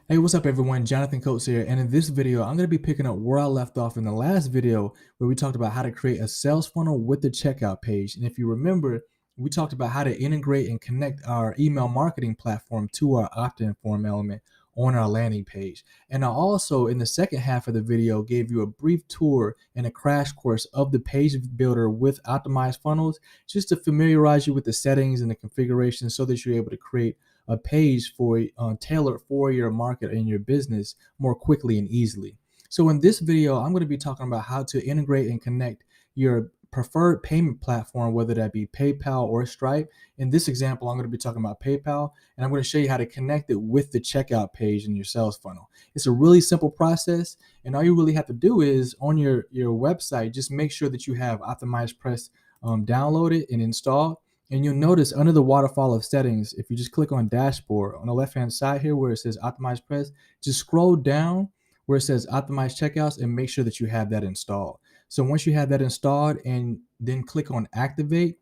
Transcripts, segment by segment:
Hey, what's up everyone? Jonathan Coates here, and in this video, I'm going to be picking up where I left off in the last video where we talked about how to create a sales funnel with the checkout page. And if you remember, we talked about how to integrate and connect our email marketing platform to our opt-in form element on our landing page. And I also, in the second half of the video, gave you a brief tour and a crash course of the page builder with optimized funnels, just to familiarize you with the settings and the configuration so that you're able to create a page for tailored for your market and your business more quickly and easily. So in this video, I'm going to be talking about how to integrate and connect your preferred payment platform, whether that be PayPal or Stripe. In this example, I'm going to be talking about PayPal, and I'm going to show you how to connect it with the checkout page in your sales funnel. It's a really simple process, and all you really have to do is on your website, just make sure that you have Optimizepress downloaded and installed. And you'll notice under the waterfall of settings, if you just click on dashboard on the left-hand side here where it says Optimizepress, just scroll down where it says Optimize Checkouts and make sure that you have that installed. So once you have that installed and then click on Activate,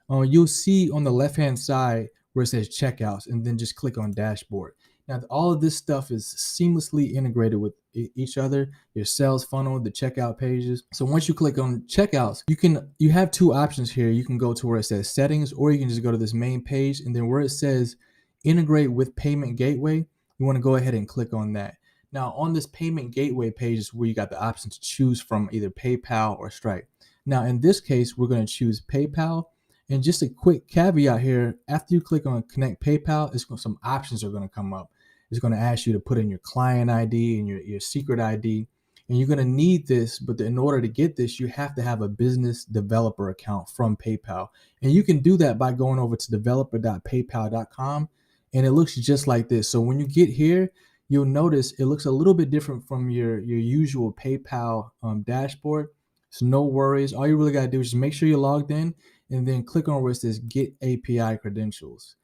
you'll see on the left-hand side where it says Checkouts, and then just click on Dashboard. Now, all of this stuff is seamlessly integrated with each other, your sales funnel, the checkout pages. So once you click on checkouts, you have two options here. You can go to where it says settings, or you can just go to this main page, and then where it says integrate with payment gateway, you want to go ahead and click on that. Now on this payment gateway page is where you got the option to choose from either PayPal or Stripe. Now in this case, we're going to choose PayPal. And just a quick caveat here, after you click on connect PayPal, some options are going to come up. It's going to ask you to put in your client ID and your secret ID. And you're going to need this, but in order to get this, you have to have a business developer account from PayPal. And you can do that by going over to developer.paypal.com. And it looks just like this. So when you get here, you'll notice it looks a little bit different from your usual PayPal dashboard. So no worries. All you really got to do is just make sure you're logged in and then click on where it says Get API Credentials.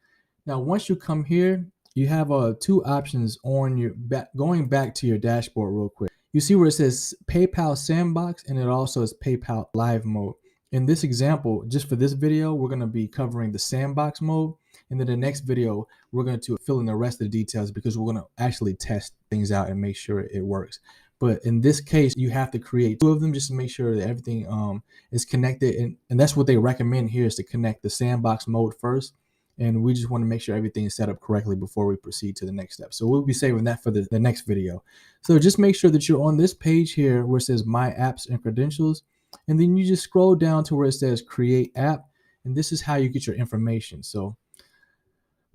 Now, once you come here, you have two options on your going back to your dashboard real quick. You see where it says PayPal Sandbox, and it also is PayPal Live Mode. In this example, just for this video, we're going to be covering the Sandbox mode. And then the next video, we're going to fill in the rest of the details because we're going to actually test things out and make sure it works. But in this case, you have to create two of them just to make sure that everything is connected. And that's what they recommend here, is to connect the Sandbox mode first. And we just want to make sure everything is set up correctly before we proceed to the next step. So we'll be saving that for the next video. So just make sure that you're on this page here where it says My Apps and Credentials. And then you just scroll down to where it says Create App. And this is how you get your information. So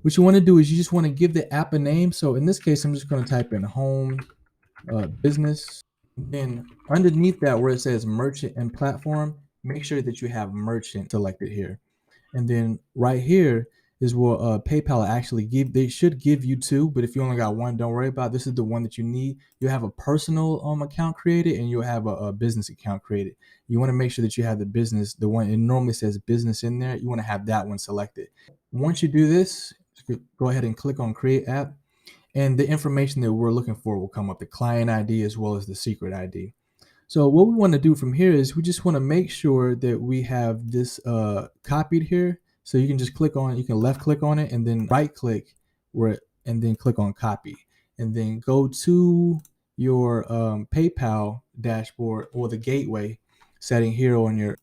what you want to do is you just want to give the app a name. So in this case, I'm just going to type in home business. Then underneath that where it says merchant and platform, make sure that you have merchant selected here. And then right here is where PayPal actually they should give you two, but if you only got one, don't worry about it. This is the one that you need. You have a personal account created, and you'll have a business account created. You want to make sure that you have the business, the one it normally says business in there. You want to have that one selected. Once you do this, go ahead and click on create app, and the information that we're looking for will come up, the client ID as well as the secret ID. So what we want to do from here is we just want to make sure that we have this copied here. So you can just click on it, you can left click on it and then right click and then click on copy, and then go to your PayPal dashboard or the gateway setting here on your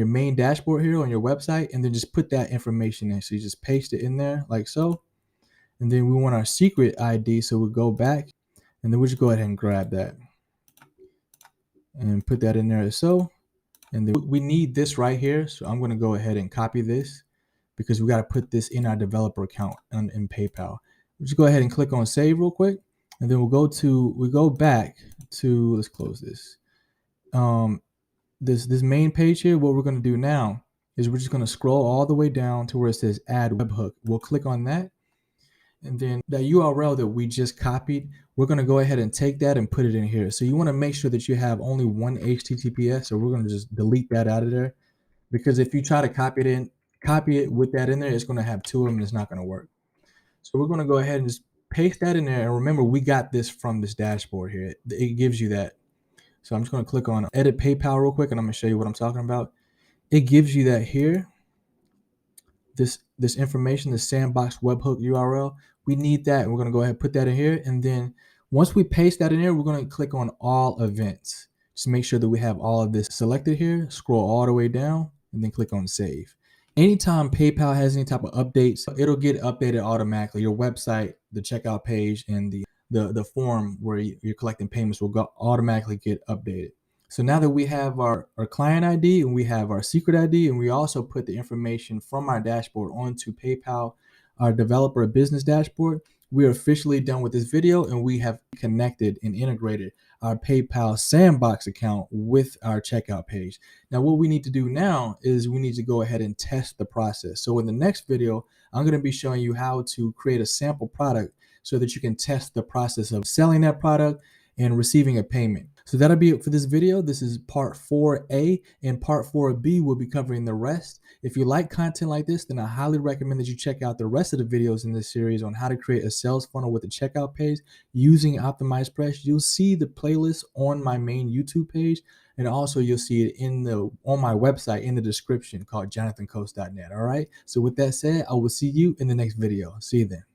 main dashboard here on your website, and then just put that information in. So you just paste it in there like so. And then we want our secret ID. So we'll go back and then we'll just go ahead and grab that and put that in there as so. And then we need this right here. So I'm going to go ahead and copy this because we got to put this in our developer account in PayPal. We'll just go ahead and click on save real quick. And then we go back to, let's close this. This main page here, what we're going to do now is we're just going to scroll all the way down to where it says add webhook. We'll click on that. And then that URL that we just copied, we're going to go ahead and take that and put it in here. So you want to make sure that you have only one HTTPS. So we're going to just delete that out of there, because if you try to copy it with that in there, it's going to have two of them and it's not going to work. So we're going to go ahead and just paste that in there. And remember, we got this from this dashboard here. It gives you that. So I'm just going to click on edit PayPal real quick, and I'm going to show you what I'm talking about. It gives you that here. This information, the Sandbox webhook URL, We need that, and we're gonna go ahead and put that in here. And then once we paste that in here, we're gonna click on all events. Just make sure that we have all of this selected here, scroll all the way down, and then click on save. Anytime PayPal has any type of updates, it'll get updated automatically. Your website, the checkout page, and the form where you're collecting payments will automatically get updated. So now that we have our client ID and we have our secret ID, and we also put the information from our dashboard onto PayPal, our developer business dashboard, we are officially done with this video, and we have connected and integrated our PayPal Sandbox account with our checkout page. Now, what we need to do now is we need to go ahead and test the process. So in the next video, I'm going to be showing you how to create a sample product so that you can test the process of selling that product and receiving a payment. So that'll be it for this video. This is part 4A, and part 4B will be covering the rest. If you like content like this, then I highly recommend that you check out the rest of the videos in this series on how to create a sales funnel with a checkout page using Optimizepress. You'll see the playlist on my main YouTube page, and also you'll see it on my website in the description called jonathancoast.net. All right. So with that said, I will see you in the next video. See you then.